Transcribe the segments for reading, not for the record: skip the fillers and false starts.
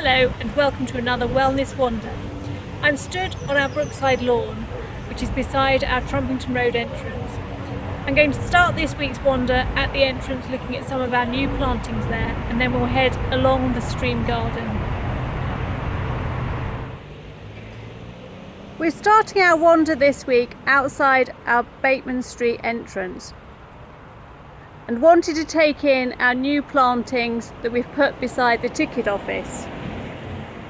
Hello and welcome to another wellness wander. I'm stood on our Brookside lawn, which is beside our Trumpington Road entrance. I'm going to start this week's wander at the entrance looking at some of our new plantings there, and then we'll head along the stream garden. We're starting our wander this week outside our Bateman Street entrance and wanted to take in our new plantings that we've put beside the ticket office.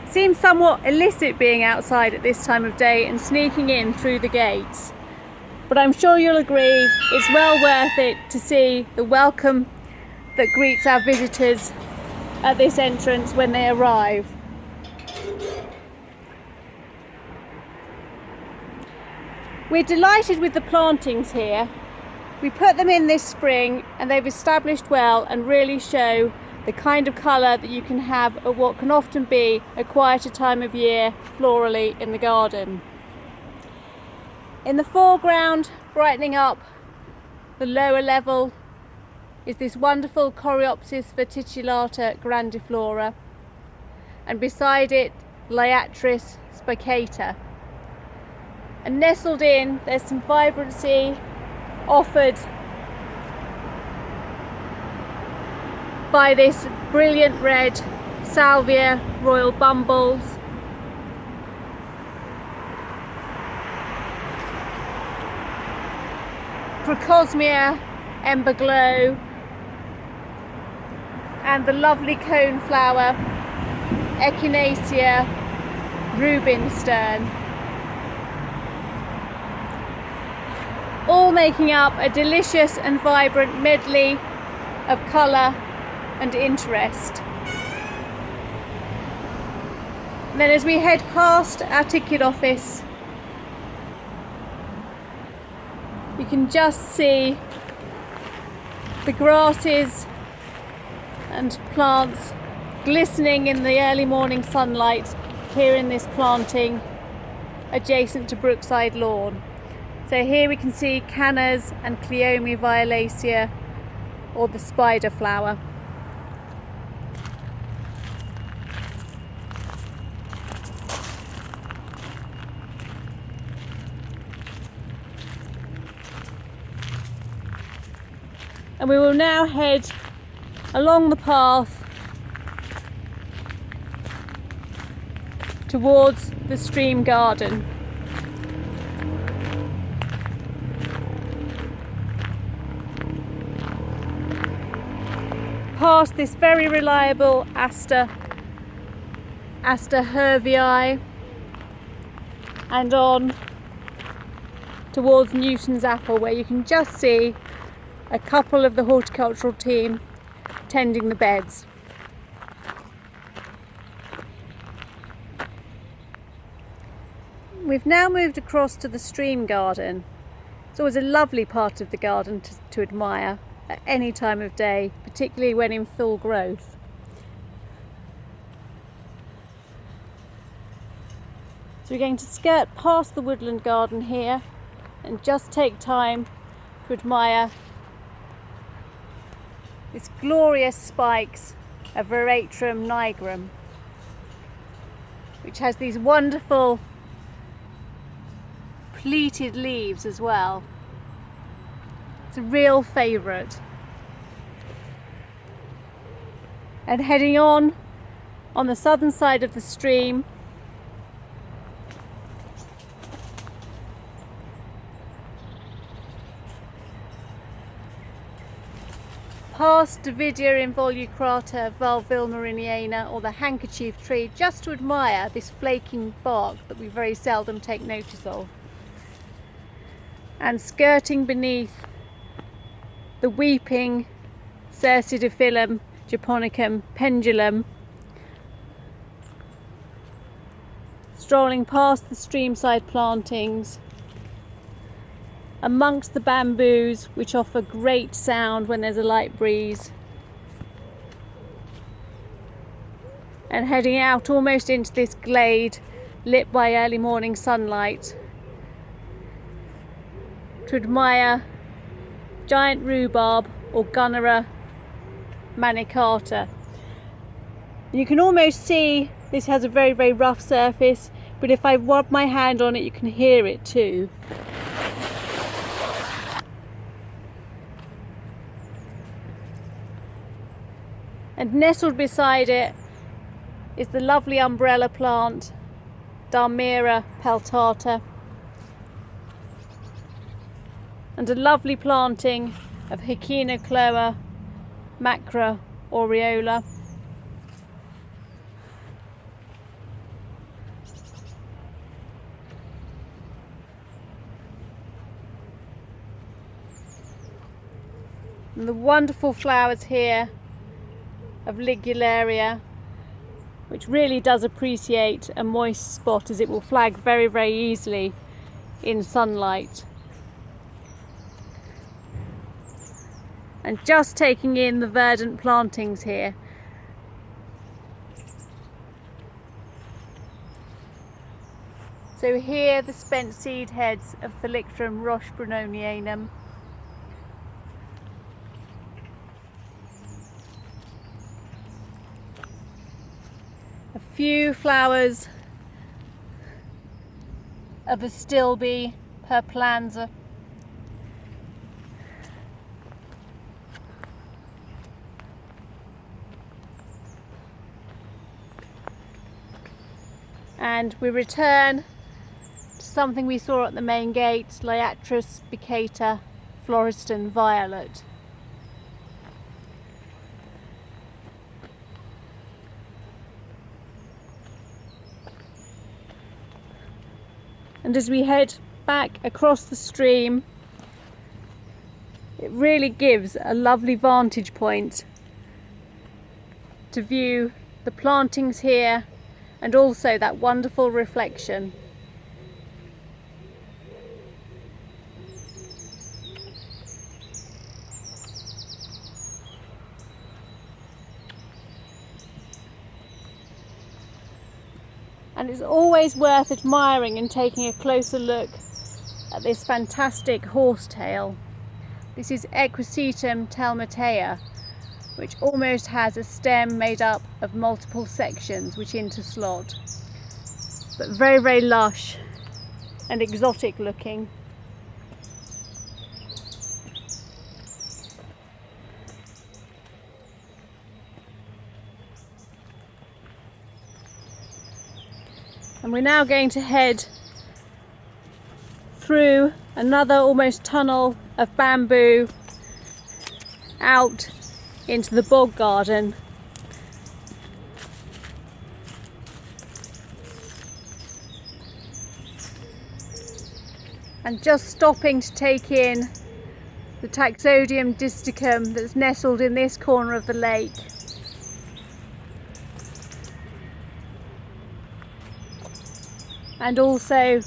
Seems somewhat illicit being outside at this time of day and sneaking in through the gates, but I'm sure you'll agree it's well worth it to see the welcome that greets our visitors at this entrance when they arrive. We're delighted with the plantings here. We put them in this spring and they've established well and really show the kind of colour that you can have at what can often be a quieter time of year florally in the garden. In the foreground, brightening up the lower level, is this wonderful Coreopsis verticillata grandiflora, and beside it LIATRIS SPICATA. And nestled in, there's some vibrancy offered by this brilliant red SALVIA royal bumbles, CROCOSMIA ember glow, and the lovely cone flower ECHINACEA RUBINSTERN, all making up a delicious and vibrant medley of colour and interest. And then as we head past our ticket office, you can just see the grasses and plants glistening in the early morning sunlight here in this planting adjacent to Brookside lawn. So here we can see cannas and CLEOME violacea, or the spider flower. And we will now head along the path towards the stream garden. Past this very reliable Aster hervii and on towards Newton's apple, where you can just see a couple of the horticultural team tending the beds. We've now moved across to the stream garden. It's always a lovely part of the garden to admire at any time of day, particularly when in full growth. So we're going to skirt past the woodland garden here and just take time to admire this glorious spikes of VERATRUM NIGRUM, which has these wonderful pleated leaves as well. It's a real favourite. And heading on the southern side of the stream, past DAVIDIA INVOLUCRATA VILMORINIANA, or the handkerchief tree, just to admire this flaking bark that we very seldom take notice of. And skirting beneath the weeping CERCIDIPHYLLUM JAPONICUM pendulum, strolling past the streamside plantings, amongst the bamboos which offer great sound when there's a light breeze, and heading out almost into this glade lit by early morning sunlight to admire giant rhubarb, or Gunnera manicata. You can almost see This has a very, very rough surface, but if I rub my hand on it, you can hear it too. And nestled beside it is the lovely umbrella plant, Dahmira peltata, and a lovely planting of Echinacea macra aureola. And the wonderful flowers here of Ligularia, which really does appreciate a moist spot, as it will flag very, very easily in sunlight. And just taking in the verdant plantings here. So here the spent seed heads of Thalictrum rochebrunonianum. A few flowers of Astilbe purplanza. And we return to something we saw at the main gate, LIATRIS SPICATA Floriston violet. And as we head back across the stream, it really gives a lovely vantage point to view the plantings here and also that wonderful reflection. And it's always worth admiring and taking a closer look at this fantastic horsetail. This is Equisetum telmatea, which almost has a stem made up of multiple sections which interslot, but very, very lush and exotic looking. And we're now going to head through another almost tunnel of bamboo out into the Bog Garden. And just stopping to take in the Taxodium disticum that's nestled in this corner of the lake. And also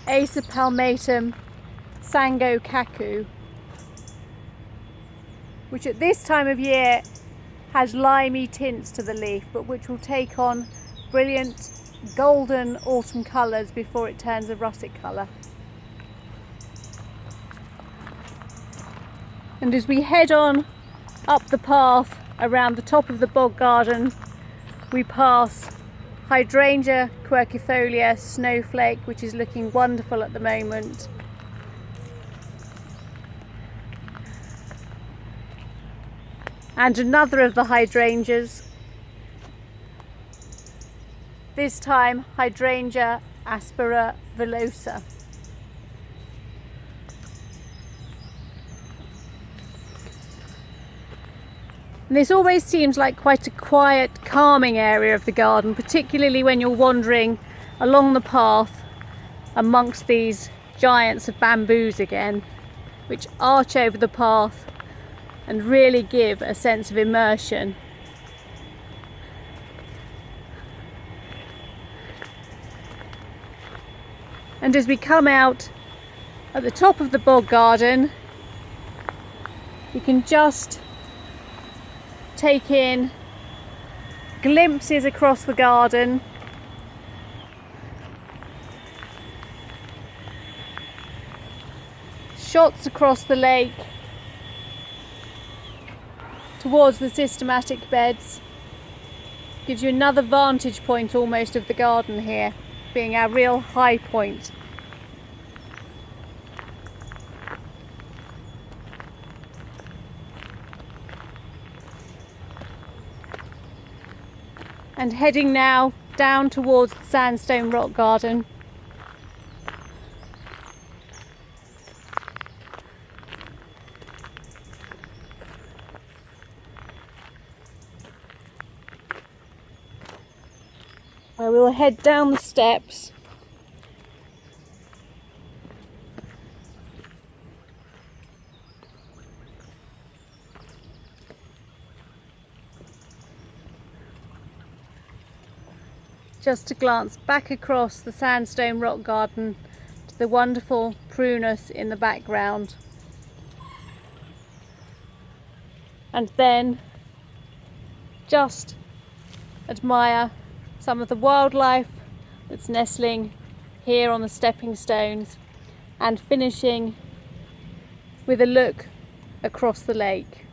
Acer palmatum SANGO-KAKU, which at this time of year has limey tints to the leaf, but which will take on brilliant golden autumn colours before it turns a russet colour. And as we head on up the path around the top of the Bog Garden, we pass Hydrangea quercifolia snowflake, which is looking wonderful at the moment. And another of the hydrangeas, this time Hydrangea aspera villosa. And this always seems like quite a quiet, calming area of the garden, particularly when you're wandering along the path amongst these giants of bamboos again, which arch over the path and really give a sense of immersion. And as we come out at the top of the Bog Garden, you can just take in glimpses across the garden, shots across the lake towards the systematic beds, Gives you another vantage point almost of the garden here, being our real high point. And heading now down towards the sandstone rock garden. Where we'll head down the steps just to glance back across the sandstone rock garden to the wonderful prunus in the background, and then just admire some of the wildlife that's nestling here on the stepping stones, and finishing with a look across the lake.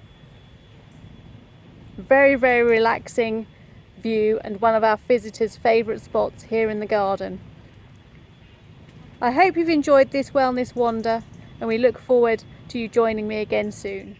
Very, very relaxing view, and one of our visitors' favourite spots here in the garden. I hope you've enjoyed this wellness wander, and we look forward to you joining me again soon.